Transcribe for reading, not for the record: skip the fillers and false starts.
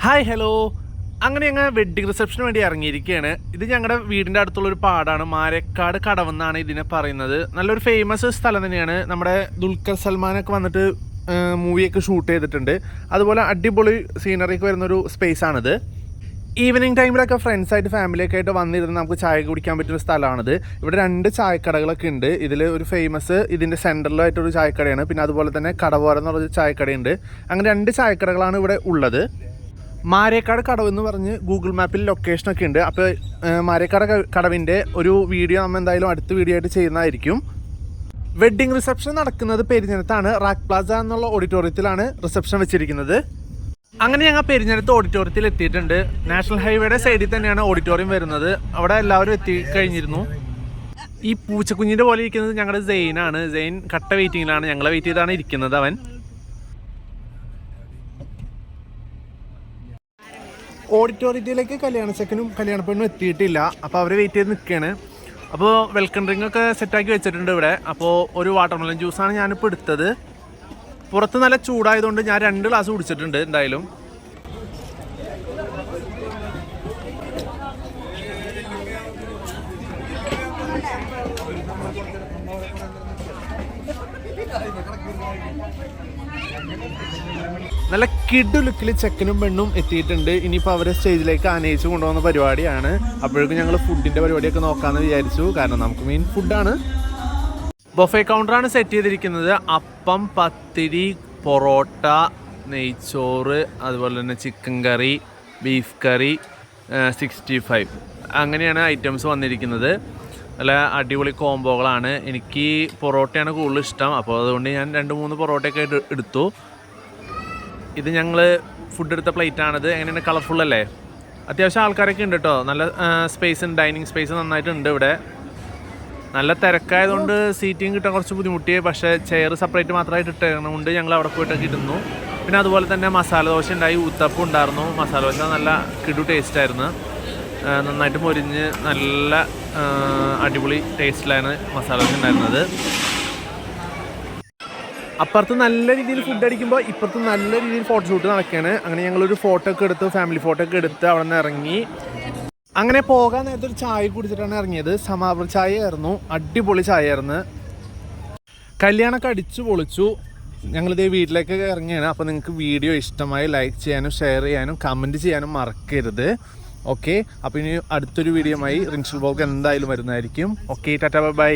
Hi hello. അങ്ങനെ ഞങ്ങൾ wedding റിസപ്ഷന് വേണ്ടി ഇറങ്ങിയിരിക്കുകയാണ്. ഇത് ഞങ്ങളുടെ വീടിൻ്റെ അടുത്തുള്ളൊരു പാടാണ്. മാരക്കാട് കടവെന്നാണ് ഇതിനെ പറയുന്നത്. നല്ലൊരു ഫേമസ് സ്ഥലം തന്നെയാണ്. നമ്മുടെ ദുൽഖർ സൽമാനൊക്കെ വന്നിട്ട് മൂവിയൊക്കെ ഷൂട്ട് ചെയ്തിട്ടുണ്ട്. അതുപോലെ അടിപൊളി സീനറിയൊക്കെ വരുന്നൊരു സ്പേസാണിത്. ഈവനിങ് ടൈമിലൊക്കെ ഫ്രണ്ട്സായിട്ട് ഫാമിലിയൊക്കെ ആയിട്ട് വന്നിരുന്ന് നമുക്ക് ചായ കുടിക്കാൻ പറ്റുന്ന സ്ഥലമാണിത്. ഇവിടെ 2 ചായക്കടകളൊക്കെ ഉണ്ട്. ഇതിൽ ഒരു ഫേമസ് ഇതിൻ്റെ സെൻറ്ററിലായിട്ടൊരു ചായക്കടയാണ്. പിന്നെ അതുപോലെ തന്നെ കടവോരം എന്നുള്ളൊരു ചായക്കടയുണ്ട്. അങ്ങനെ 2 ചായക്കടകളാണ് ഇവിടെ ഉള്ളത്. മാരേക്കാട് കടവ് എന്ന് പറഞ്ഞ് ഗൂഗിൾ മാപ്പിൽ ലൊക്കേഷനൊക്കെ ഉണ്ട്. അപ്പോൾ മാരേക്കാട് കടവിൻ്റെ ഒരു വീഡിയോ നമ്മൾ എന്തായാലും അടുത്ത വീഡിയോ ആയിട്ട് ചെയ്യുന്നതായിരിക്കും. വെഡ്ഡിങ് റിസപ്ഷൻ നടക്കുന്നത് പെരിഞ്ഞനത്താണ്. റാക്ക് പ്ലാസ എന്നുള്ള ഓഡിറ്റോറിയത്തിലാണ് റിസപ്ഷൻ വെച്ചിരിക്കുന്നത്. അങ്ങനെ ഞങ്ങൾ പെരിഞ്ഞനത്ത് ഓഡിറ്റോറിയത്തിൽ എത്തിയിട്ടുണ്ട്. നാഷണൽ ഹൈവേയുടെ സൈഡിൽ തന്നെയാണ് ഓഡിറ്റോറിയം വരുന്നത്. അവിടെ എല്ലാവരും എത്തിക്കഴിഞ്ഞിരുന്നു. ഈ പൂച്ചക്കുഞ്ഞിൻ്റെ പോലെ ഇരിക്കുന്നത് ഞങ്ങളുടെ സെയിനാണ്. സെയിൻ കട്ട വെയിറ്റിങ്ങിലാണ്. ഞങ്ങളെ വെയിറ്റ് ചെയ്താണ് ഇരിക്കുന്നത്. അവൻ ഓഡിറ്റോറിയത്തിലേക്ക് കല്യാണ ചെക്കനും കല്യാണ പെണ്ണും എത്തിയിട്ടില്ല. അപ്പോൾ അവരെ വെയിറ്റ് ചെയ്ത് നിൽക്കുകയാണ്. അപ്പോൾ വെൽക്കം ഡ്രിങ്ക് ഒക്കെ സെറ്റാക്കി വെച്ചിട്ടുണ്ട് ഇവിടെ. അപ്പോൾ ഒരു വാട്ടർമെലൺ ജ്യൂസാണ് ഞാനിപ്പോൾ എടുത്തത്. പുറത്ത് നല്ല ചൂടായതുകൊണ്ട് ഞാൻ 2 ഗ്ലാസ് കുടിച്ചിട്ടുണ്ട് എന്തായാലും. നല്ല കിഡ് ലുക്കിൽ ചെക്കനും പെണ്ണും എത്തിയിട്ടുണ്ട്. ഇനിയിപ്പോൾ അവരെ സ്റ്റേജിലേക്ക് ആനയിച്ച് കൊണ്ടുപോകുന്ന പരിപാടിയാണ്. അപ്പോഴേക്കും ഞങ്ങൾ ഫുഡിൻ്റെ പരിപാടിയൊക്കെ നോക്കാമെന്ന് വിചാരിച്ചു. കാരണം നമുക്ക് മെയിൻ ഫുഡാണ്. ബൊഫേ കൗണ്ടറാണ് സെറ്റ് ചെയ്തിരിക്കുന്നത്. അപ്പം, പത്തിരി, പൊറോട്ട, നെയ്ച്ചോറ്, അതുപോലെ തന്നെ ചിക്കൻ കറി, ബീഫ് കറി, 65 അങ്ങനെയാണ് ഐറ്റംസ് വന്നിരിക്കുന്നത്. നല്ല അടിപൊളി കോംബോകളാണ്. എനിക്ക് പൊറോട്ടയാണ് കൂടുതൽ ഇഷ്ടം. അപ്പോൾ അതുകൊണ്ട് ഞാൻ 2-3 പൊറോട്ടയൊക്കെ എടുത്തു. ഇത് ഞങ്ങൾ ഫുഡ് എടുത്ത പ്ലേറ്റാണിത്. എങ്ങനെയാണ്, കളർഫുൾ അല്ലേ? അത്യാവശ്യം ആൾക്കാരൊക്കെ ഉണ്ട് കേട്ടോ. നല്ല സ്പേസ് ഉണ്ട്. ഡൈനിങ് സ്പേസ് നന്നായിട്ടുണ്ട് ഇവിടെ. നല്ല തിരക്കായതുകൊണ്ട് സീറ്റിംഗ് കിട്ടാൻ കുറച്ച് ബുദ്ധിമുട്ടിയേ. പക്ഷേ ചെയർ സെപ്പറേറ്റ് മാത്രമായിട്ട് ഇട്ടതുകൊണ്ട് ഞങ്ങൾ അവിടെ പോയിട്ടൊക്കെ ഇരുന്നു. പിന്നെ അതുപോലെ തന്നെ മസാല ദോശ ഉണ്ടായി, ഊത്തപ്പം ഉണ്ടായിരുന്നു. മസാല ദോശ നല്ല കിടു ടേസ്റ്റായിരുന്നു. നന്നായിട്ട് മൊരിഞ്ഞ് നല്ല അടിപൊളി ടേസ്റ്റിലാണ് മസാല ദോശ ഉണ്ടായിരുന്നത്. അപ്പുറത്ത് നല്ല രീതിയിൽ ഫുഡ് അടിക്കുമ്പോൾ ഇപ്പുറത്ത് നല്ല രീതിയിൽ ഫോട്ടോഷൂട്ട് നടക്കുകയാണ്. അങ്ങനെ ഞങ്ങളൊരു ഫോട്ടോ ഒക്കെ എടുത്ത്, ഫാമിലി ഫോട്ടോ ഒക്കെ എടുത്ത് അവിടെ നിന്ന് ഇറങ്ങി. അങ്ങനെ പോകാൻ നേരത്തെ ഒരു ചായ കുടിച്ചിട്ടാണ് ഇറങ്ങിയത്. സമാപന ചായ ആയിരുന്നു. അടിപൊളി ചായ ആയിരുന്നു. കല്യാണമൊക്കെ അടിച്ചു പൊളിച്ചു. ഞങ്ങളിതേ വീട്ടിലേക്കൊക്കെ ഇറങ്ങിയാണ്. അപ്പോൾ നിങ്ങൾക്ക് വീഡിയോ ഇഷ്ടമായി ലൈക്ക് ചെയ്യാനും ഷെയർ ചെയ്യാനും കമൻറ്റ് ചെയ്യാനും മറക്കരുത്. ഓക്കെ, അപ്പോൾ ഇനി അടുത്തൊരു വീഡിയോയുമായി റിൻഷൽ വ്ലോഗ് എന്തായാലും വരുന്നതായിരിക്കും. Okay, tata bye.